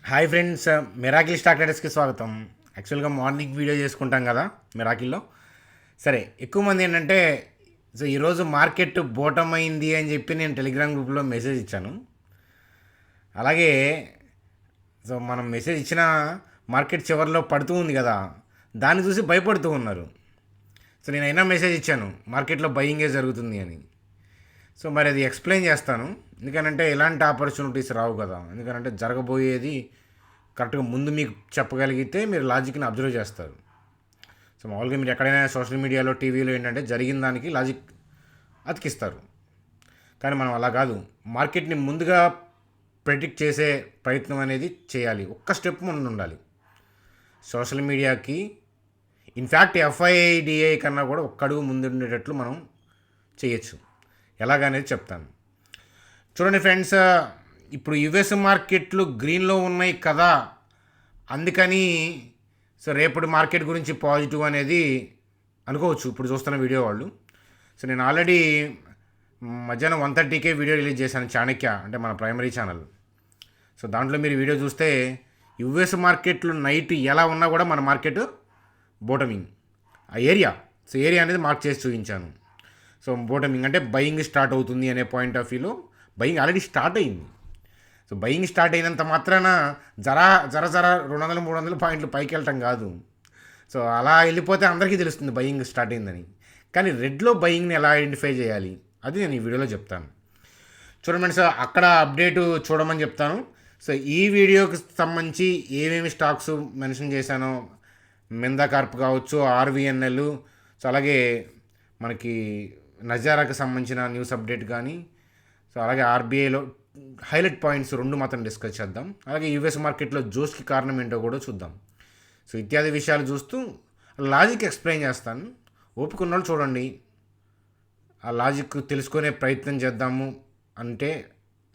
Hi friends, miracle stock ట్రేడర్స్కి స్వాగతం. యాక్చువల్గా morning video చేసుకుంటాం కదా మిరాకిల్లో. సరే, ఎక్కువ మంది ఏంటంటే ఈరోజు మార్కెట్ బోటం అయింది అని చెప్పి నేను టెలిగ్రామ్ గ్రూప్లో మెసేజ్ ఇచ్చాను. అలాగే మనం మెసేజ్ ఇచ్చిన మార్కెట్ చివరిలో పడుతూ ఉంది కదా, దాన్ని చూసి భయపడుతూ ఉన్నారు. నేను అయినా మెసేజ్ ఇచ్చాను మార్కెట్లో బయింగే జరుగుతుంది అని. మరి అది ఎక్స్ప్లెయిన్ చేస్తాను. ఎందుకనంటే ఎలాంటి ఆపర్చునిటీస్ రావు కదా. ఎందుకంటే జరగబోయేది కరెక్ట్గా ముందు మీకు చెప్పగలిగితే మీరు లాజిక్ని అబ్జర్వ్ చేస్తారు. మామూలుగా మీరు ఎక్కడైనా సోషల్ మీడియాలో టీవీలో ఏంటంటే జరిగిన దానికి లాజిక్ అతికిస్తారు. కానీ మనం అలా కాదు, మార్కెట్ని ముందుగా ప్రెడిక్ట్ చేసే ప్రయత్నం అనేది చేయాలి. ఒక్క స్టెప్ ముందు ఉండాలి. సోషల్ మీడియాకి ఇన్ఫ్యాక్ట్ ఎఫ్ఐడిఐ కన్నా కూడా ఒక్క అడుగు ముందు ఉండేటట్లు మనం చేయొచ్చు. ఎలాగనేది చెప్తాను. చూడండి ఫ్రెండ్స్, ఇప్పుడు యుఎస్ మార్కెట్లు గ్రీన్లో ఉన్నాయి కదా, అందుకని రేపటి మార్కెట్ గురించి పాజిటివ్ అనేది అనుకోవచ్చు ఇప్పుడు చూస్తున్న వీడియో వాళ్ళు. నేను ఆల్రెడీ మధ్యాహ్నం 1:30కే వీడియో రిలీజ్ చేశాను చాణక్య, అంటే మన ప్రైమరీ ఛానల్. దాంట్లో మీరు వీడియో చూస్తే యుఎస్ మార్కెట్లు నైట్ ఎలా ఉన్నా కూడా మన మార్కెట్ బోటమింగ్ ఆ ఏరియా అనేది మార్క్ చేసి చూపించాను. బోటమింగ్ అంటే బయింగ్ స్టార్ట్ అవుతుంది అనే పాయింట్ ఆఫ్ వ్యూలో బయింగ్ ఆల్రెడీ స్టార్ట్ అయింది. బయింగ్ స్టార్ట్ అయినంత మాత్రాన జర 200-300 పాయింట్లు పైకి వెళ్ళటం కాదు. అలా వెళ్ళిపోతే అందరికీ తెలుస్తుంది బయింగ్ స్టార్ట్ అయిందని. కానీ రెడ్లో బయింగ్ని ఎలా ఐడెంటిఫై చేయాలి అది నేను ఈ వీడియోలో చెప్తాను. చూడండి అక్కడ అప్డేటు చూడమని చెప్తాను. ఈ వీడియోకి సంబంధించి ఏమేమి స్టాక్స్ మెన్షన్ చేశానో, మిందా కార్ప్ కావచ్చు, ఆర్వీఎన్ఎల్, అలాగే మనకి నజారాకి సంబంధించిన న్యూస్ అప్డేట్ కానీ, అలాగే ఆర్బీఐలో హైలైట్ పాయింట్స్ 2 మాత్రం డిస్కస్ చేద్దాం. అలాగే యూఎస్ మార్కెట్లో జోష్కి కారణం ఏంటో కూడా చూద్దాం. ఇత్యాది విషయాలు చూస్తూ లాజిక్ ఎక్స్ప్లెయిన్ చేస్తాను. ఓపిక ఉన్న వాళ్ళు చూడండి, ఆ లాజిక్ తెలుసుకునే ప్రయత్నం చేద్దాము అంటే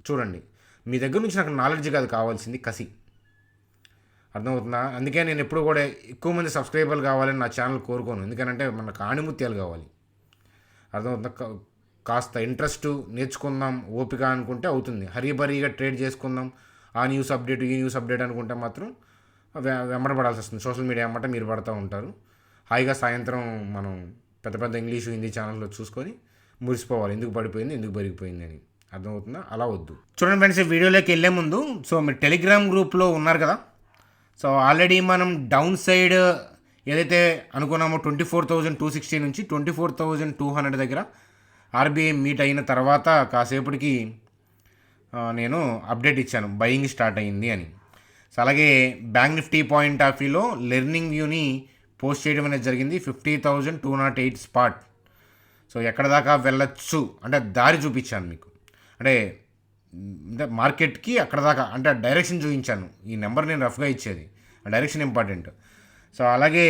చూడండి. మీ దగ్గర నుంచి నాకు నాలెడ్జ్ కాదు కావాల్సింది, కసి. అర్థమవుతుందా? అందుకే నేను ఎప్పుడు కూడా ఎక్కువ మంది సబ్స్క్రైబర్లు కావాలని నా ఛానల్ కోరుకోను. ఎందుకంటే మనకు ఆణిముత్యాలు కావాలి. అర్థమవుతుందా? కాస్త ఇంట్రెస్ట్, నేర్చుకుందాం, ఓపిక అనుకుంటే అవుతుంది. హరీబరీగా ట్రేడ్ చేసుకుందాం, ఆ న్యూస్ అప్డేట్ ఈ న్యూస్ అప్డేట్ అనుకుంటే మాత్రం వెంబడపడాల్సి వస్తుంది. సోషల్ మీడియా అమ్మట మీరు పడుతూ ఉంటారు. హాయిగా సాయంత్రం మనం పెద్ద పెద్ద ఇంగ్లీషు హిందీ ఛానల్లో చూసుకొని మురిసిపోవాలి, ఎందుకు పడిపోయింది ఎందుకు పెరిగిపోయింది అని. అర్థమవుతుందా? అలా వద్దు. చూడండి ఫ్రెండ్స్, వీడియోలోకి వెళ్ళే ముందు మీరు టెలిగ్రామ్ గ్రూప్లో ఉన్నారు కదా. ఆల్రెడీ మనం డౌన్ సైడ్ ఏదైతే అనుకున్నామో 24,260 నుంచి 24,200 దగ్గర ఆర్బీఐ మీట్ అయిన తర్వాత కాసేపటికి నేను అప్డేట్ ఇచ్చాను బయింగ్ స్టార్ట్ అయింది అని. అలాగే బ్యాంక్ నిఫ్టీ పాయింట్ ఆఫ్ వ్యూలో లెర్నింగ్ వ్యూని పోస్ట్ చేయడం అనేది జరిగింది. 50,208 స్పాట్. ఎక్కడ దాకా వెళ్ళచ్చు అంటే దారి చూపించాను మీకు. అంటే మార్కెట్కి అక్కడ దాకా అంటే డైరెక్షన్ చూపించాను. ఈ నెంబర్ నేను రఫ్గా ఇచ్చేది, ఆ డైరెక్షన్ ఇంపార్టెంట్. అలాగే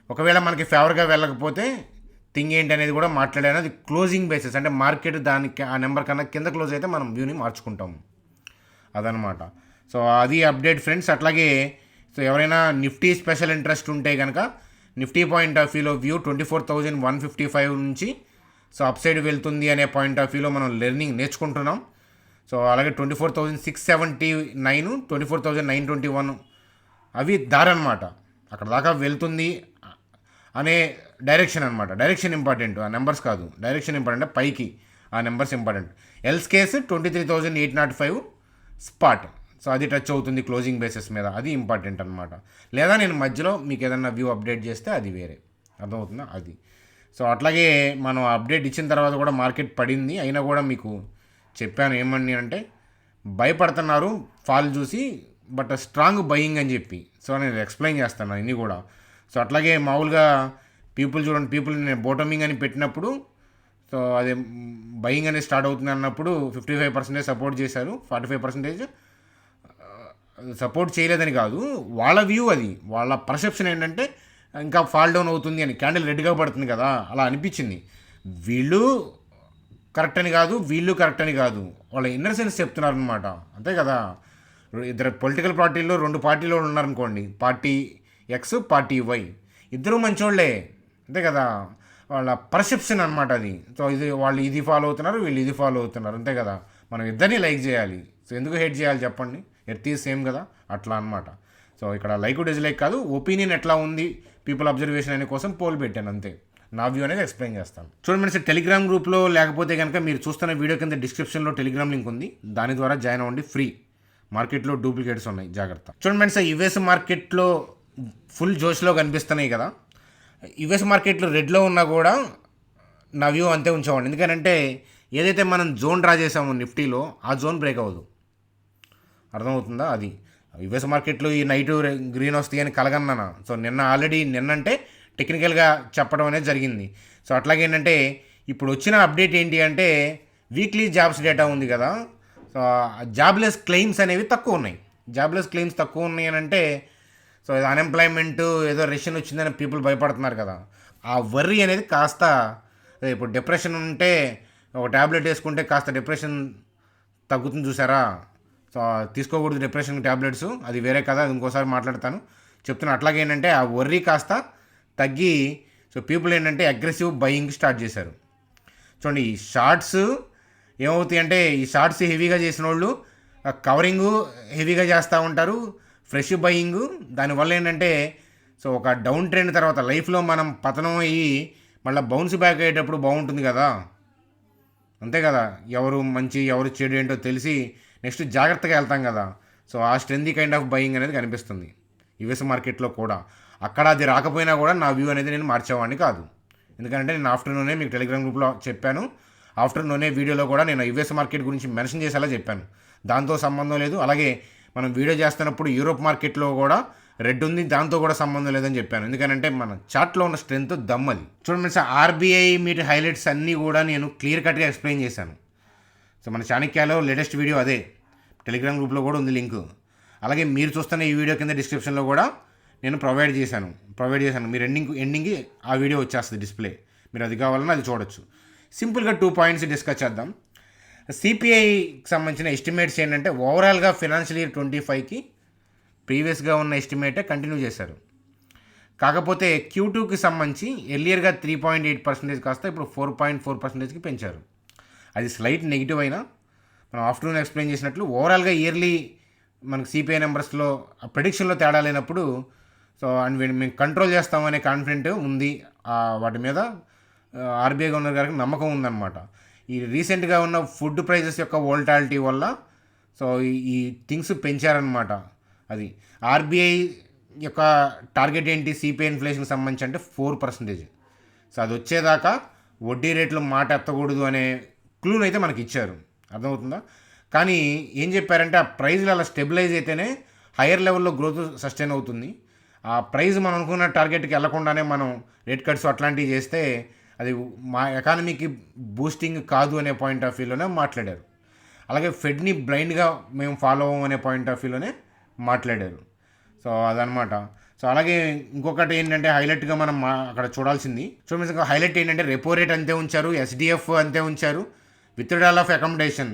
ఒకవేళ మనకి ఫేవర్గా వెళ్ళకపోతే థింగ్ ఏంటి అనేది కూడా మాట్లాడాను. అది క్లోజింగ్ బేసిస్, అంటే మార్కెట్ దానికి ఆ నెంబర్ కన్నా కింద క్లోజ్ అయితే మనం వ్యూని మార్చుకుంటాము, అదనమాట. అది అప్డేట్ ఫ్రెండ్స్. అట్లాగే ఎవరైనా నిఫ్టీ స్పెషల్ ఇంట్రెస్ట్ ఉంటే కనుక నిఫ్టీ పాయింట్ ఆఫ్ వ్యూలో వ్యూ 24,155 నుంచి అప్ సైడ్ వెళ్తుంది అనే పాయింట్ ఆఫ్ వ్యూలో మనం లెర్నింగ్ నేర్చుకుంటున్నాం. అలాగే 24,679, 24,921 అవి దారి అనమాట. అక్కడ దాకా వెళ్తుంది అనే డైరెక్షన్ అనమాట. డైరెక్షన్ ఇంపార్టెంట్, ఆ నెంబర్స్ కాదు. డైరెక్షన్ ఇంపార్టెంట్, పైకి ఆ numbers important. Else case 23,805 spot. అది టచ్ అవుతుంది క్లోజింగ్ బేసిస్ మీద, అది ఇంపార్టెంట్ అనమాట. లేదా నేను మధ్యలో మీకు ఏదన్నా వ్యూ అప్డేట్ చేస్తే అది వేరే. అర్థమవుతుందా? అది. అట్లాగే మనం అప్డేట్ ఇచ్చిన తర్వాత కూడా మార్కెట్ పడింది, అయినా కూడా మీకు చెప్పాను ఏమని అంటే భయపడుతున్నారు ఫాల్ చూసి, బట్ స్ట్రాంగ్ బయింగ్ అని చెప్పి. నేను ఎక్స్ప్లెయిన్ చేస్తాను అన్నీ కూడా. అట్లాగే మామూలుగా పీపుల్ నేను బోటమింగ్ అని పెట్టినప్పుడు అదే బయింగ్ అనేది స్టార్ట్ అవుతుంది అన్నప్పుడు 55% సపోర్ట్ చేశారు, 45% సపోర్ట్ చేయలేదని కాదు, వాళ్ళ వ్యూ, అది వాళ్ళ పర్సెప్షన్ ఏంటంటే ఇంకా ఫాల్ డౌన్ అవుతుంది అని. క్యాండిల్ రెడ్గా పడుతుంది కదా, అలా అనిపించింది. వీళ్ళు కరెక్ట్ అని కాదు, వీళ్ళు కరెక్ట్ అని కాదు, వాళ్ళ ఇన్నర్ సెన్స్ చెప్తున్నారు అనమాట. అంతే కదా. ఇద్దరు పొలిటికల్ పార్టీల్లో 2 పార్టీలో ఉన్నారనుకోండి, పార్టీ ఎక్స్, పార్టీ వై, ఇద్దరూ మంచోళ్ళే, అంతే కదా. వాళ్ళ పర్సెప్షన్ అనమాట అది. ఇది వాళ్ళు ఇది ఫాలో అవుతున్నారు, వీళ్ళు ఇది ఫాలో అవుతున్నారు, అంతే కదా. మనం ఇద్దరిని లైక్ చేయాలి. ఎందుకు హేట్ చేయాలి చెప్పండి? ఎర్త్ ఈజ్ సేమ్ కదా, అట్లా అనమాట. సో ఇక్కడ లైక్ డిస్లైక్ కాదు, ఒపీనియన్ ఎట్లా ఉంది పీపుల్ అబ్జర్వేషన్ అనే కోసం పోల్ పెట్టాను అంతే. నా వ్యూ అనేది ఎక్స్ప్లెయిన్ చేస్తాను. చూడండి ఫ్రెండ్స్, టెలిగ్రామ్ గ్రూప్లో లేకపోతే కనుక మీరు చూస్తున్న వీడియో కింద డిస్క్రిప్షన్లో టెలిగ్రామ్ లింక్ ఉంది, దాని ద్వారా జాయిన్ అవ్వండి, ఫ్రీ. మార్కెట్లో డూప్లికేట్స్ ఉన్నాయి, జాగ్రత్త. చూడండి ఫ్రెండ్స్, యుఎస్ మార్కెట్లో ఫుల్ జోష్లో కనిపిస్తున్నాయి కదా. యుఎస్ మార్కెట్లో రెడ్లో ఉన్నా కూడా నా వ్యూ అంతే ఉంచేవాడిని. ఎందుకంటే ఏదైతే మనం జోన్ డ్రా చేసామో నిఫ్టీలో, ఆ జోన్ బ్రేక్ అవ్వదు. అర్థమవుతుందా? అది యుఎస్ మార్కెట్లో ఈ నైట్ గ్రీన్ వస్తాయి అని కలగన్నాను. సో నిన్నంటే టెక్నికల్గా చెప్పడం అనేది జరిగింది. సో అట్లాగేంటంటే ఇప్పుడు వచ్చిన అప్డేట్ ఏంటి అంటే వీక్లీ జాబ్స్ డేటా ఉంది కదా. సో జాబ్లెస్ క్లెయిమ్స్ అనేవి తక్కువ ఉన్నాయి. జాబ్లెస్ క్లెయిమ్స్ తక్కువ ఉన్నాయి అని అంటే సో అన్ఎంప్లాయ్మెంట్ ఏదో రెషన్ వచ్చిందని పీపుల్ భయపడుతున్నారు కదా. ఆ వర్రీ అనేది కాస్త, ఇప్పుడు డిప్రెషన్ ఉంటే ఒక ట్యాబ్లెట్ వేసుకుంటే కాస్త డిప్రెషన్ తగ్గుతుంది చూసారా. సో తీసుకోకూడదు డిప్రెషన్ ట్యాబ్లెట్స్, అది వేరే కదా, అది ఇంకోసారి మాట్లాడతాను చెప్తున్నా. అట్లాగే ఏంటంటే ఆ వర్రీ కాస్త తగ్గి సో పీపుల్ ఏంటంటే అగ్రెసివ్ బయింగ్ స్టార్ట్ చేశారు. చూడండి, ఈ షార్ట్స్ ఏమవుతాయి అంటే, ఈ షార్ట్స్ హెవీగా చేసిన వాళ్ళు కవరింగు హెవీగా చేస్తూ ఉంటారు, ఫ్రెష్ బయింగ్. దానివల్ల ఏంటంటే సో ఒక డౌన్ ట్రెండ్ తర్వాత లైఫ్లో మనం పతనం అయ్యి మళ్ళీ బౌన్స్ బ్యాక్ అయ్యేటప్పుడు బాగుంటుంది కదా, అంతే కదా. ఎవరు మంచి ఎవరు చెడు ఏంటో తెలిసి నెక్స్ట్ జాగ్రత్తగా వెళ్తాం కదా. సో ఆ స్ట్రెంతీ కైండ్ ఆఫ్ బయింగ్ అనేది కనిపిస్తుంది యుఎస్ మార్కెట్లో కూడా. అక్కడ అది రాకపోయినా కూడా నా వ్యూ అనేది నేను మార్చేవాడిని కాదు. ఎందుకంటే నేను ఆఫ్టర్నూనే మీకు టెలిగ్రామ్ గ్రూప్లో చెప్పాను, ఆఫ్టర్నూనే వీడియోలో కూడా నేను యుఎస్ మార్కెట్ గురించి మెన్షన్ చేసేలా చెప్పాను. దాంతో సంబంధం లేదు. అలాగే మనం వీడియో చేస్తున్నప్పుడు యూరోప్ మార్కెట్లో కూడా రెడ్ ఉంది, దాంతో కూడా సంబంధం లేదని చెప్పాను. ఎందుకంటే మన చార్ట్లో ఉన్న స్ట్రెంత్ దమ్మది. చూడండి సార్, ఆర్బీఐ మీట్ హైలైట్స్ అన్నీ కూడా నేను క్లియర్ కట్గా ఎక్స్ప్లెయిన్ చేశాను. సో మన చాణక్యాలో లేటెస్ట్ వీడియో అదే, టెలిగ్రామ్ గ్రూప్లో కూడా ఉంది లింక్. అలాగే మీరు చూస్తున్న ఈ వీడియో కింద డిస్క్రిప్షన్లో కూడా నేను ప్రొవైడ్ చేశాను. మీరు ఎండింగ్కి ఆ వీడియో వచ్చేస్తుంది డిస్ప్లే, మీరు అది కావాలన్నా అది చూడొచ్చు. సింపుల్గా 2 పాయింట్స్ డిస్కస్ చేద్దాం. సిపిఐకి సంబంధించిన ఎస్టిమేట్స్ ఏంటంటే ఓవరాల్గా ఫైనాన్షియల్ ఇయర్ 25కి ప్రీవియస్గా ఉన్న ఎస్టిమేటే కంటిన్యూ చేశారు. కాకపోతే Q2కి సంబంధించి ఎర్లియర్గా 3.8% కాస్త ఇప్పుడు 4.4%కి పెంచారు. అది స్లైట్ నెగిటివ్ అయినా మనం ఆఫ్టర్నూన్ ఎక్స్ప్లెయిన్ చేసినట్లు ఓవరాల్గా ఇయర్లీ మనకు సిపిఐ నెంబర్స్లో ప్రెడిక్షన్లో తేడా లేనప్పుడు సో అండ్ మేము కంట్రోల్ చేస్తామనే కాన్ఫిడెంట్ ఉంది. వాటి మీద ఆర్బీఐ గవర్నర్ గారికి నమ్మకం ఉందన్నమాట. ఈ రీసెంట్గా ఉన్న ఫుడ్ ప్రైజెస్ యొక్క వోల్టాలిటీ వల్ల సో ఈ థింగ్స్ పెంచారనమాట. అది ఆర్బీఐ యొక్క టార్గెట్ ఏంటి సిపిఐ ఇన్ఫ్లేషన్కి సంబంధించి అంటే 4%. సో అది వచ్చేదాకా వడ్డీ రేట్లు మాట ఎత్తకూడదు అనే క్లూని అయితే మనకి ఇచ్చారు, అర్థమవుతుందా. కానీ ఏం చెప్పారంటే ఆ ప్రైజ్లు అలా స్టెబిలైజ్ అయితేనే హయ్యర్ లెవెల్లో గ్రోత్ సస్టైన్ అవుతుంది. ఆ ప్రైజ్ మనం అనుకున్న టార్గెట్కి వెళ్లకుండానే మనం రేట్ కట్స్ అట్లాంటివి చేస్తే అది మా ఎకానమీకి బూస్టింగ్ కాదు అనే పాయింట్ ఆఫ్ వ్యూలోనే మాట్లాడారు. అలాగే ఫెడ్ని బ్లైండ్గా మేము ఫాలో అవ్వం అనే పాయింట్ ఆఫ్ వ్యూలోనే మాట్లాడారు. సో అదనమాట. సో అలాగే ఇంకొకటి ఏంటంటే హైలైట్గా మనం అక్కడ చూడాల్సింది, చూడండి హైలైట్ ఏంటంటే రెపో రేట్ అంతే ఉంచారు, ఎస్డిఎఫ్ అంతే ఉంచారు, విత్డ్రాల్ ఆఫ్ అకామిడేషన్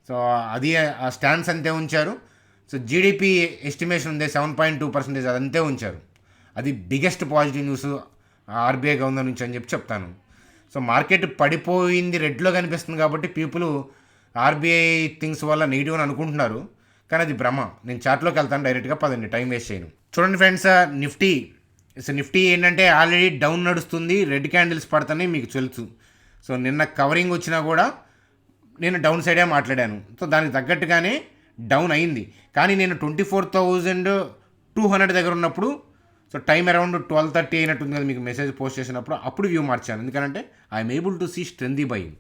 సో అది ఆ స్టాండ్స్ అంతే ఉంచారు. సో జీడిపి ఎస్టిమేషన్ ఉంది 7.2%, అదంతే ఉంచారు. అది biggest positive news RBI governor నుంచి అని చెప్తాను. సో మార్కెట్ పడిపోయింది, రెడ్లో కనిపిస్తుంది కాబట్టి పీపుల్ ఆర్బీఐ థింగ్స్ వల్ల నెగిటివ్ అని అనుకుంటున్నారు, కానీ అది భ్రమ. నేను చార్ట్లోకి వెళ్తాను డైరెక్ట్గా, పదండి టైం వేస్ట్ చేయను. చూడండి ఫ్రెండ్స్, నిఫ్టీ ఏంటంటే ఆల్రెడీ డౌన్ నడుస్తుంది, రెడ్ క్యాండిల్స్ పడుతున్నాయి మీకు తెలుసు. సో నిన్న కవరింగ్ వచ్చినా కూడా నేను డౌన్ సైడే మాట్లాడాను. సో దానికి తగ్గట్టుగానే డౌన్ అయింది. కానీ నేను 24,200 దగ్గర ఉన్నప్పుడు సో టైం అరౌండ్ 12:30 అయినట్టుంది కదా మీకు మెసేజ్ పోస్ట్ చేసినప్పుడు, అప్పుడు వ్యూ మార్చాను. ఎందుకంటే I'm able to see strength buying.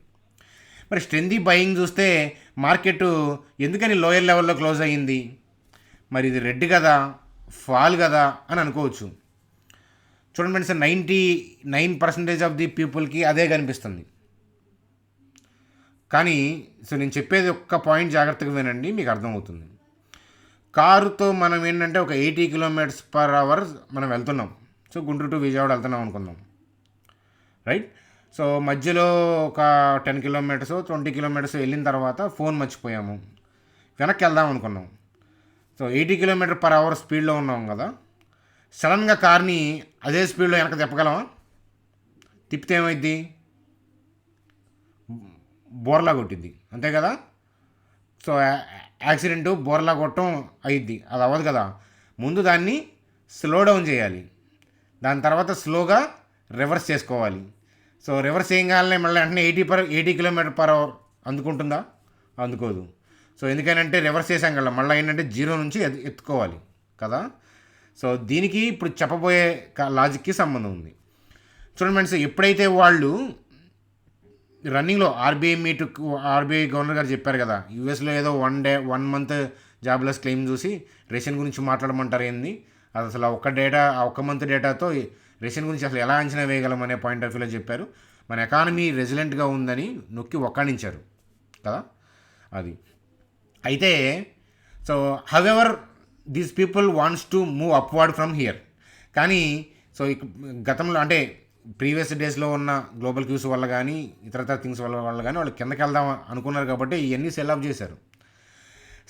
మరి స్ట్రెంతీ బయింగ్ చూస్తే మార్కెట్ ఎందుకని లోయర్ లెవెల్లో క్లోజ్ అయ్యింది, మరి ఇది రెడ్ కదా ఫాల్ కదా అని అనుకోవచ్చు. చూడండి ఫ్రెండ్స్, 99% ఆఫ్ ది పీపుల్కి అదే కనిపిస్తుంది. కానీ సో నేను చెప్పేది ఒక్క పాయింట్ జాగ్రత్తగా వినండి, మీకు అర్థమవుతుంది. కారుతో మనం ఏంటంటే ఒక 80 km/h మనం వెళ్తున్నాం. సో గుంటూరు టు విజయవాడ వెళ్తున్నాం అనుకుందాం, రైట్. సో మధ్యలో ఒక 10 kilometers 20 kilometers వెళ్ళిన తర్వాత ఫోన్ మర్చిపోయాము, వెనక్కి వెళ్దాం అనుకున్నాం. సో 80 km/h స్పీడ్లో ఉన్నాం కదా, సడన్గా కార్ని అదే స్పీడ్లో వెనక తిప్పగలమా? తిప్పితే ఏమైద్ది? బోర్లా కొట్టిద్ది, అంతే కదా. సో యాక్సిడెంటు బోర్లా కొట్టడం అయింది. అది అవ్వదు కదా. ముందు దాన్ని స్లో డౌన్ చేయాలి, దాని తర్వాత స్లోగా రివర్స్ చేసుకోవాలి. సో రివర్స్ చేయగానే మళ్ళీ వెంటనే 80 km/h అందుకుంటుందా? అందుకోదు. సో ఎందుకనంటే రివర్స్ చేసాం కదా, మళ్ళీ ఏంటంటే జీరో నుంచి ఎత్తుకోవాలి కదా. సో దీనికి ఇప్పుడు చెప్పబోయే లాజిక్కి సంబంధం ఉంది. చూడండి ఫ్రెండ్స్, ఎప్పుడైతే వాళ్ళు రన్నింగ్లో ఆర్బీఐ గవర్నర్ గారు చెప్పారు కదా, యూఎస్లో ఏదో 1 month జాబ్లెస్ క్లెయిమ్ చూసి రేషన్ గురించి మాట్లాడమంటారు ఏంది, అది అసలు ఒక్క మంత్ డేటాతో రేషన్ గురించి అసలు ఎలా అంచనా వేయగలం అనే పాయింట్ ఆఫ్ వ్యూలో చెప్పారు. మన ఎకానమీ రెసిలెంట్గా ఉందని నొక్కి ఒక్కాణించారు కదా. అది అయితే so however these people wants to move upward from here. కానీ సో గతంలో అంటే ప్రీవియస్ డేస్లో ఉన్న గ్లోబల్ క్యూస్ వల్ల కానీ ఇతరతర థింగ్స్ వల్ల కానీ వాళ్ళు కిందకి వెళ్దాం అనుకున్నారు కాబట్టి ఇవన్నీ సెల్ ఆఫ్ చేశారు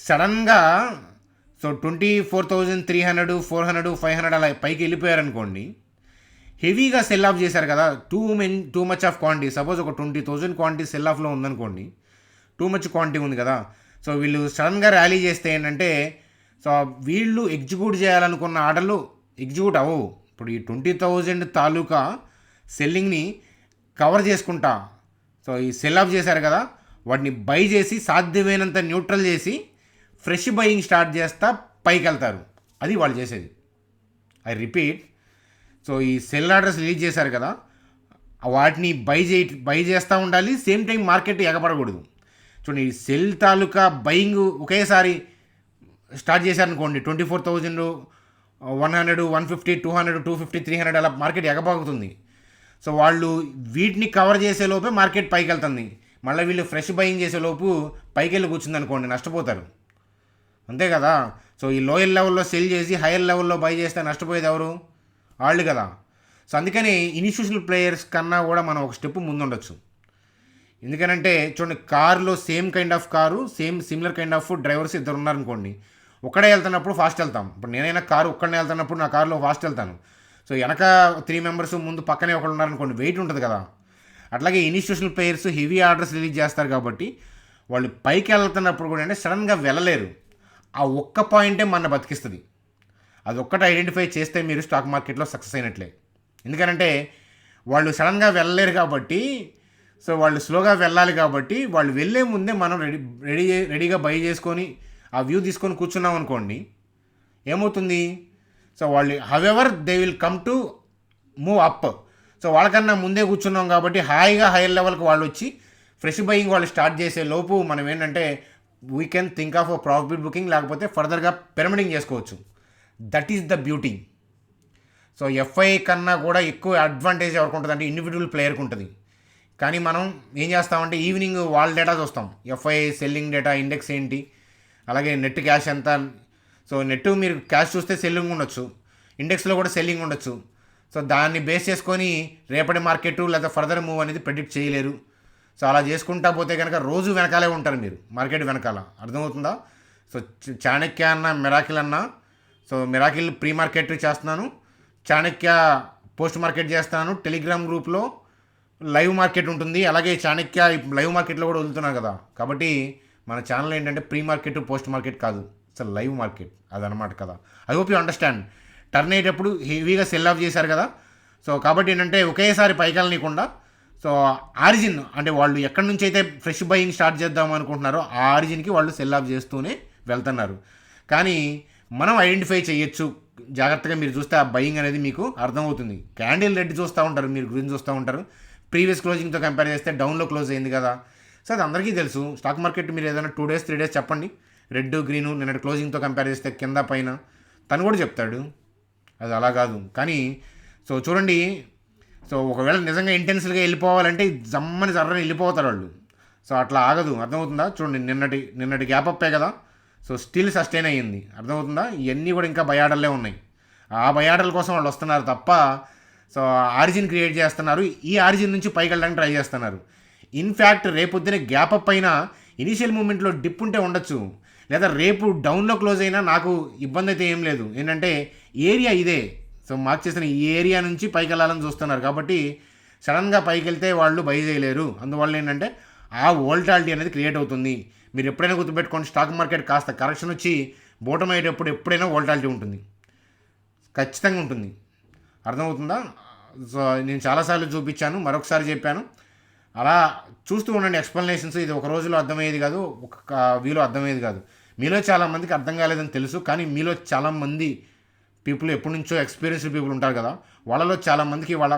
సడన్గా. సో 24,300, 400, 500 అలా పైకి వెళ్ళిపోయారనుకోండి, హెవీగా సెల్ ఆఫ్ చేశారు కదా. Too much of quantity. Suppose ఒక 20,000 క్వాంటిటీ సెల్ ఆఫ్లో ఉందనుకోండి, టూ మచ్ క్వాంటిటీ ఉంది కదా. సో వీళ్ళు సడన్గా ర్యాలీ చేస్తే ఏంటంటే, సో వీళ్ళు ఎగ్జిక్యూట్ చేయాలనుకున్న ఆర్డర్లు ఎగ్జిక్యూట్ అవ్వవు. ఇప్పుడు ఈ 20,000 తాలూకా సెల్లింగ్ని కవర్ చేసుకుంటా సో ఈ సెల్ ఆఫ్ చేశారు కదా, వాటిని బై చేసి సాధ్యమైనంత న్యూట్రల్ చేసి ఫ్రెష్ బయింగ్ స్టార్ట్ చేస్తా పైకి వెళ్తారు. అది వాళ్ళు చేసేది. ఐ రిపీట్, సో ఈ సెల్ ఆర్డర్స్ రిలీజ్ చేశారు కదా, వాటిని బై చేస్తూ ఉండాలి. సేమ్ టైం మార్కెట్ ఎగపడకూడదు. చూడండి, ఈ సెల్ తాలూకా బయింగ్ ఒకేసారి స్టార్ట్ చేశారనుకోండి, 24,100, 150, 200, 250, 300 అలా మార్కెట్ ఎగబాగుతుంది. సో వాళ్ళు వీటిని కవర్ చేసేలోపే మార్కెట్ పైకి వెళ్తుంది. మళ్ళీ వీళ్ళు ఫ్రెష్ బయింగ్ చేసేలోపు పైకి వెళ్ళి కూర్చుంది అనుకోండి, నష్టపోతారు. అంతే కదా. సో ఈ లోయర్ లెవెల్లో సెల్ చేసి హైయర్ లెవెల్లో బై చేస్తే నష్టపోయేది ఎవరు? వాళ్ళు కదా. సో అందుకని ఇన్స్టిట్యూషనల్ ప్లేయర్స్ కన్నా కూడా మనం ఒక స్టెప్ ముందుండొచ్చు. ఎందుకనంటే చూడండి, కారులో same kind of car, similar kind of drivers ఇద్దరు ఉన్నారనుకోండి, ఒక్కడే వెళ్తున్నప్పుడు ఫాస్ట్ వెళ్తాం. ఇప్పుడు నేనైనా కారు ఒక్కడనే వెళ్తున్నప్పుడు నా కారులో ఫాస్ట్ వెళ్తాను. సో వెనక 3 members ముందు పక్కనే ఒకడు ఉన్నారనుకోండి, వెయిట్ ఉంటుంది కదా. అట్లాగే institutional players heavy orders release చేస్తారు కాబట్టి వాళ్ళు పైకి వెళ్తున్నప్పుడు కూడా అంటే సడన్గా వెళ్ళలేరు. ఆ ఒక్క పాయింటే మన బతికిస్తుంది. అది ఒక్కటి ఐడెంటిఫై చేస్తే మీరు స్టాక్ మార్కెట్లో సక్సెస్ అయినట్లే. ఎందుకంటే వాళ్ళు సడన్గా వెళ్ళలేరు కాబట్టి, సో వాళ్ళు స్లోగా వెళ్ళాలి కాబట్టి వాళ్ళు వెళ్ళే ముందే మనం రెడీగా బై చేసుకొని ఆ వ్యూ తీసుకొని కూర్చున్నాం అనుకోండి, ఏమవుతుంది? సో వాళ్ళు however they will come to move up. So వాళ్ళకన్నా ముందే కూర్చున్నాం కాబట్టి హాయిగా హైయర్ లెవెల్కి వాళ్ళు వచ్చి ఫ్రెష్ బయింగ్ వాళ్ళు స్టార్ట్ చేసే లోపు మనం ఏంటంటే we can think of profit booking, లేకపోతే ఫర్దర్గా పిరమిడింగ్ చేసుకోవచ్చు. That is the beauty. So FI కన్నా కూడా ఎక్కువ అడ్వాంటేజ్ ఎవరికి ఉంటుంది అంటే ఇండివిజువల్ ప్లేయర్కి ఉంటుంది. కానీ మనం ఏం చేస్తామంటే ఈవినింగ్ వాళ్ళ డేటా చూస్తాం, ఎఫ్ఐ సెల్లింగ్ డేటా, ఇండెక్స్ ఏంటి, అలాగే నెట్ క్యాష్ ఎంత. సో నెట్ మీరు క్యాష్ చూస్తే సెల్లింగ్ ఉండొచ్చు, ఇండెక్స్లో కూడా సెల్లింగ్ ఉండొచ్చు. సో దాన్ని బేస్ చేసుకొని రేపటి మార్కెట్ లేదా ఫర్దర్ మూవ్ అనేది ప్రెడిక్ట్ చేయలేరు. సో అలా చేసుకుంటా పోతే కనుక రోజు వెనకాలే ఉంటారు మీరు, మార్కెట్ వెనకాల. అర్థమవుతుందా? సో చాణక్య అన్న, మిరాకిల్ అన్న. సో మిరాకిల్ ప్రీ మార్కెట్ చేస్తున్నాను, చాణక్య పోస్ట్ మార్కెట్ చేస్తున్నాను. టెలిగ్రామ్ గ్రూప్లో లైవ్ మార్కెట్ ఉంటుంది, అలాగే చాణక్య లైవ్ మార్కెట్లో కూడా వదులుతున్నారు కదా. కాబట్టి మన ఛానల్ ఏంటంటే ప్రీ మార్కెట్ పోస్ట్ మార్కెట్ కాదు, అసలు లైవ్ మార్కెట్. అదనమాట కదా. I hope you understand. Turn అయ్యేటప్పుడు హెవీగా సెల్ ఆఫ్ చేశారు కదా. సో కాబట్టి ఏంటంటే ఒకేసారి పైకెళ్ళనీయకుండా, సో ఆరిజిన్ అంటే వాళ్ళు ఎక్కడి నుంచి అయితే ఫ్రెష్ బయింగ్ స్టార్ట్ చేద్దాం అనుకుంటున్నారో ఆ ఆరిజిన్కి వాళ్ళు సెల్ ఆఫ్ చేస్తూనే వెళ్తున్నారు. కానీ మనం ఐడెంటిఫై చేయొచ్చు జాగ్రత్తగా. మీరు చూస్తే ఆ బయింగ్ అనేది మీకు అర్థమవుతుంది. క్యాండిల్ రెడ్ చూస్తూ ఉంటారు, మీరు గ్రీన్ చూస్తూ ఉంటారు. ప్రీవియస్ క్లోజింగ్తో కంపేర్ చేస్తే డౌన్లో క్లోజ్ అయింది కదా. సో అది అందరికీ తెలుసు. స్టాక్ మార్కెట్ మీరు ఏదైనా 2 days 3 days చెప్పండి, రెడ్ గ్రీను నిన్నటి క్లోజింగ్తో కంపేర్ చేస్తే కింద పైన తను కూడా చెప్తాడు. అది అలా కాదు. కానీ సో చూడండి, సో ఒకవేళ నిజంగా ఇంటెన్సివ్గా వెళ్ళిపోవాలంటే జర్రని వెళ్ళిపోతారు వాళ్ళు. సో అట్లా ఆగదు. అర్థమవుతుందా? చూడండి, నిన్నటి గ్యాప్ అప్పే కదా. సో స్టిల్ సస్టైన్ అయ్యింది. అర్థమవుతుందా? ఇవన్నీ కూడా ఇంకా బయాడల్లే ఉన్నాయి. ఆ బయాడల కోసం వాళ్ళు వస్తున్నారు తప్ప సో ఆరిజిన్ క్రియేట్ చేస్తున్నారు. ఈ ఆరిజిన్ నుంచి పైకి వెళ్ళడానికి ట్రై చేస్తున్నారు. ఇన్ఫ్యాక్ట్ రేపొద్దునే గ్యాప్ అప్ అయినా ఇనీషియల్ మూమెంట్లో డిప్ ఉంటే ఉండొచ్చు, లేదా రేపు డౌన్లో క్లోజ్ అయినా నాకు ఇబ్బంది అయితే ఏం లేదు. ఏంటంటే ఏరియా ఇదే. సో మార్క్ చేసిన ఈ ఏరియా నుంచి పైకి వెళ్ళాలని చూస్తున్నారు కాబట్టి సడన్గా పైకి వెళ్తే వాళ్ళు బై చేయలేరు. అందువల్ల ఏంటంటే ఆ వోల్టాలిటీ అనేది క్రియేట్ అవుతుంది. మీరు ఎప్పుడైనా గుర్తుపెట్టుకోండి, స్టాక్ మార్కెట్ కాస్త కరెక్షన్ వచ్చి బోటం అయ్యేటప్పుడు ఎప్పుడైనా వోల్టాలిటీ ఉంటుంది, ఖచ్చితంగా ఉంటుంది. అర్థమవుతుందా? సో నేను చాలాసార్లు చూపించాను, మరొకసారి చెప్పాను. అలా చూస్తూ ఉండండి ఎక్స్ప్లెనేషన్స్. ఇది ఒక రోజులో అర్థమయ్యేది కాదు, ఒక వీలో అర్థమయ్యేది కాదు. మీలో చాలామందికి అర్థం కాలేదని తెలుసు, కానీ మీలో చాలామంది పీపుల్ ఎప్పటి నుంచో ఎక్స్పీరియన్స్డ్ పీపుల్ ఉంటారు కదా, వాళ్ళలో చాలామందికి వాళ్ళ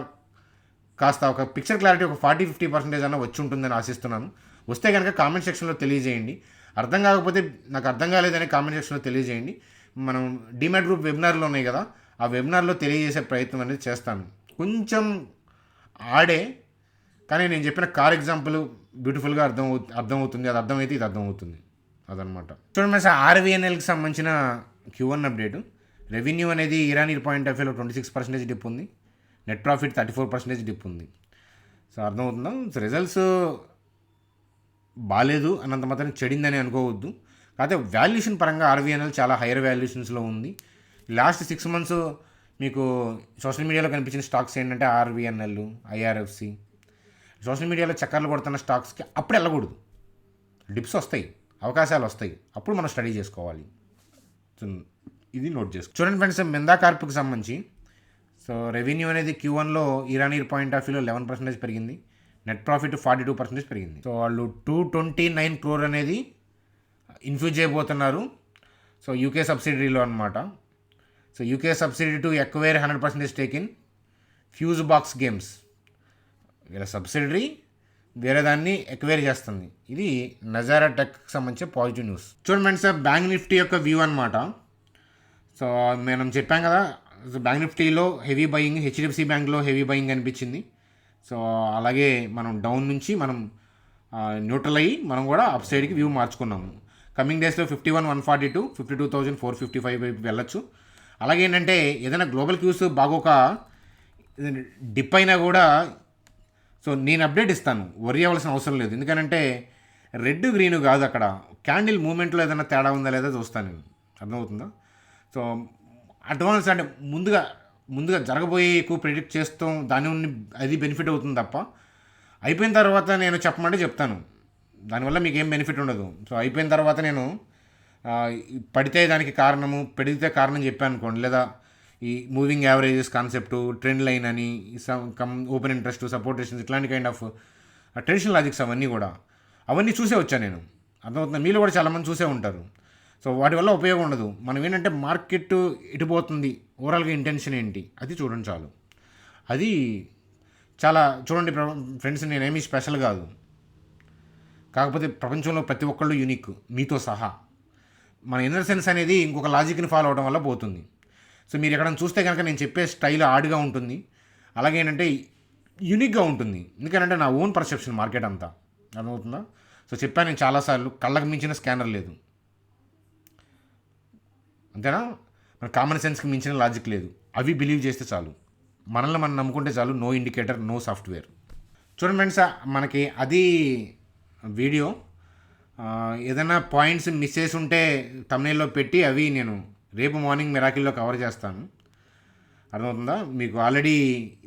కాస్త ఒక పిక్చర్ క్లారిటీ ఒక 40-50% అన్న వచ్చి ఉంటుందని ఆశిస్తున్నాను. వస్తే కనుక కామెంట్ సెక్షన్లో తెలియజేయండి. అర్థం కాకపోతే నాకు అర్థం కాలేదని కామెంట్ సెక్షన్లో తెలియజేయండి. మనం డిమాట్ గ్రూప్ వెబినార్లు ఉన్నాయి కదా, ఆ వెబినార్లో తెలియజేసే ప్రయత్నం అనేది చేస్తాను. కొంచెం ఆడే, కానీ నేను చెప్పిన కార్ ఎగ్జాంపుల్ బ్యూటిఫుల్గా అర్థమవుతుంది. అది అర్థమైతే ఇది అర్థమవుతుంది, అదనమాట. చూడండి మరి ఆర్వీఎన్ఎల్కి సంబంధించిన Q1 అప్డేటు. రెవెన్యూ అనేది ఇరానీ పాయింట్ ఆఫ్ వ్యూలో 26% డిప్ ఉంది. నెట్ ప్రాఫిట్ 34% డిప్ ఉంది. సో అర్థమవుతుందా? సో రిజల్ట్స్ బాగాలేదు అన్నంత మాత్రం చెడిందని అనుకోవద్దు. కాకపోతే వాల్యుయేషన్ పరంగా ఆర్వీఎన్ఎల్ చాలా హైయర్ వాల్యుయేషన్స్లో ఉంది. లాస్ట్ 6 months మీకు సోషల్ మీడియాలో కనిపించిన స్టాక్స్ ఏంటంటే ఆర్వీఎన్ఎల్, ఐఆర్ఎఫ్సి. సోషల్ మీడియాలో చక్కర్లు కొడుతున్న స్టాక్స్కి అప్పుడు వెళ్ళకూడదు. డిప్స్ వస్తాయి, అవకాశాలు వస్తాయి, అప్పుడు మనం స్టడీ చేసుకోవాలి. ఇది నోట్ చేసుకో. చూడండి ఫ్రెండ్స్, మిందా కార్ప్కి సంబంధించి సో రెవెన్యూ అనేది Q1లో ఇరానీ పాయింట్ ఆఫ్ వ్యూలో 11% పెరిగింది. నెట్ ప్రాఫిట్ 42% పెరిగింది. సో వాళ్ళు 229 crore అనేది ఇన్ఫ్యూజ్ చేయబోతున్నారు. సో యూకే సబ్సిడరీలో అనమాట. So UK subsidiary to acquire 100% stake in fuse box games. వీళ్ళ సబ్సిడరీ వేరే దాన్ని ఎక్వైర్ చేస్తుంది. ఇది నజారా టెక్కి సంబంధించిన పాజిటివ్ న్యూస్. చూడండి ఫ్రెండ్స్, బ్యాంక్ నిఫ్టీ యొక్క వ్యూ అనమాట. సో మనం చెప్పాం కదా, సో బ్యాంక్ నిఫ్టీలో హెవీ బయింగ్, హెచ్డిఎఫ్సి బ్యాంక్లో హెవీ బయింగ్ అనిపించింది. సో అలాగే మనం డౌన్ నుంచి మనం న్యూట్రల్ అయ్యి మనం కూడా అప్ సైడ్కి వ్యూ మార్చుకున్నాము. కమింగ్ డేస్లో 51,142, 52,455 వైపు వెళ్ళొచ్చు. అలాగే ఏంటంటే ఏదైనా గ్లోబల్ క్యూస్ బాగోక డిప్ అయినా కూడా సో నేను అప్డేట్ ఇస్తాను, వరి అవ్వాల్సిన అవసరం లేదు. ఎందుకంటే రెడ్ గ్రీన్ కాదు, అక్కడ క్యాండిల్ మూమెంట్లో ఏదైనా తేడా ఉందా లేదా చూస్తాను నేను. అర్థమవుతుందా? సో అడ్వాన్స్ అంటే ముందుగా జరగబోయే ఎక్కువ ప్రెడిక్ట్ చేస్తాం, దాని అది బెనిఫిట్ అవుతుంది తప్ప అయిపోయిన తర్వాత నేను చెప్పమంటే చెప్తాను, దానివల్ల మీకు ఏం బెనిఫిట్ ఉండదు. సో అయిపోయిన తర్వాత నేను పడితే దానికి కారణము, పెడితే కారణం చెప్పాను అనుకోండి, లేదా ఈ moving averages concept, trend line అని, ఓపెన్ ఇంట్రెస్ట్, సపోర్ట్ రెసిస్టెన్స్, ఇట్లాంటి కైండ్ ఆఫ్ ట్రెడిషనల్ లాజిక్స్ అవన్నీ చూసే వచ్చాను నేను. అర్థమవుతుంది, మీలో కూడా చాలామంది చూసే ఉంటారు. సో వాటి వల్ల ఉపయోగం ఉండదు. మనం ఏంటంటే మార్కెట్ ఎటుపోతుంది, ఓవరాల్గా ఇంటెన్షన్ ఏంటి, అది చూడండి చాలు. అది చాలా చూడండి ఫ్రెండ్స్, నేనేమీ స్పెషల్ కాదు, కాకపోతే ప్రపంచంలో ప్రతి ఒక్కళ్ళు యూనిక్, మీతో సహా. మన ఇన్నర్ సెన్స్ అనేది ఇంకొక లాజిక్ని ఫాలో అవడం వల్ల పోతుంది. సో మీరు ఎక్కడ చూస్తే కనుక నేను చెప్పే స్టైల్ ఆడ్గా ఉంటుంది, అలాగే ఏంటంటే యూనిక్గా ఉంటుంది. ఎందుకంటే నా ఓన్ పర్సెప్షన్ మార్కెట్ అంతా. అర్థమవుతుందా? సో చెప్పాను నేను చాలాసార్లు, కళ్ళకు మించిన స్కానర్ లేదు, అంతేనా? మన కామన్ సెన్స్కి మించిన లాజిక్ లేదు. అవి బిలీవ్ చేస్తే చాలు, మనల్ని మనం నమ్ముకుంటే చాలు. No indicator, no software. చూడండి ఫ్రెండ్స్, మనకి అది వీడియో ఏదైనా పాయింట్స్ మిస్ చేసి ఉంటే తమ్నైల్లో పెట్టి అవి నేను రేపు మార్నింగ్ మిరాకిల్లో కవర్ చేస్తాను. అర్థమవుతుందా? మీకు ఆల్రెడీ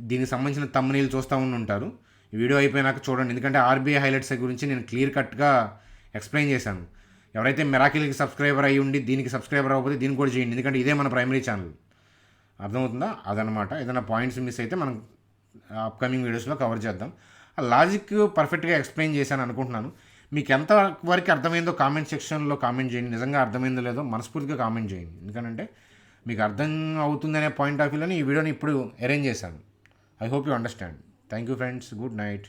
దీనికి సంబంధించిన తమ్నైల్ చూస్తూ ఉంటారు. ఈ వీడియో అయిపోయినాక చూడండి, ఎందుకంటే ఆర్బీఐ హైలైట్స్ గురించి నేను క్లియర్ కట్గా ఎక్స్ప్లెయిన్ చేశాను. ఎవరైతే మిరాకిల్కి సబ్స్క్రైబర్ అయ్యి ఉండి దీనికి సబ్స్క్రైబర్ అవ్వకపోతే దీనికి కూడా చేయండి, ఎందుకంటే ఇదే మన ప్రైమరీ ఛానల్. అర్థమవుతుందా? అదనమాట. ఏదైనా పాయింట్స్ మిస్ అయితే మనం అప్కమింగ్ వీడియోస్లో కవర్ చేద్దాం. ఆ లాజిక్ పర్ఫెక్ట్గా ఎక్స్ప్లెయిన్ చేశాను అనుకుంటున్నాను. మీకు ఎంతవరకు అర్థమైందో కామెంట్ సెక్షన్లో కామెంట్ చేయండి. నిజంగా అర్థమైందో లేదో మనస్ఫూర్తిగా కామెంట్ చేయండి, ఎందుకంటే మీకు అర్థం అవుతుందనే పాయింట్ ఆఫ్ వ్యూలోని ఈ వీడియోని ఇప్పుడు అరేంజ్ చేశాను. I hope you understand. Thank you friends, good night.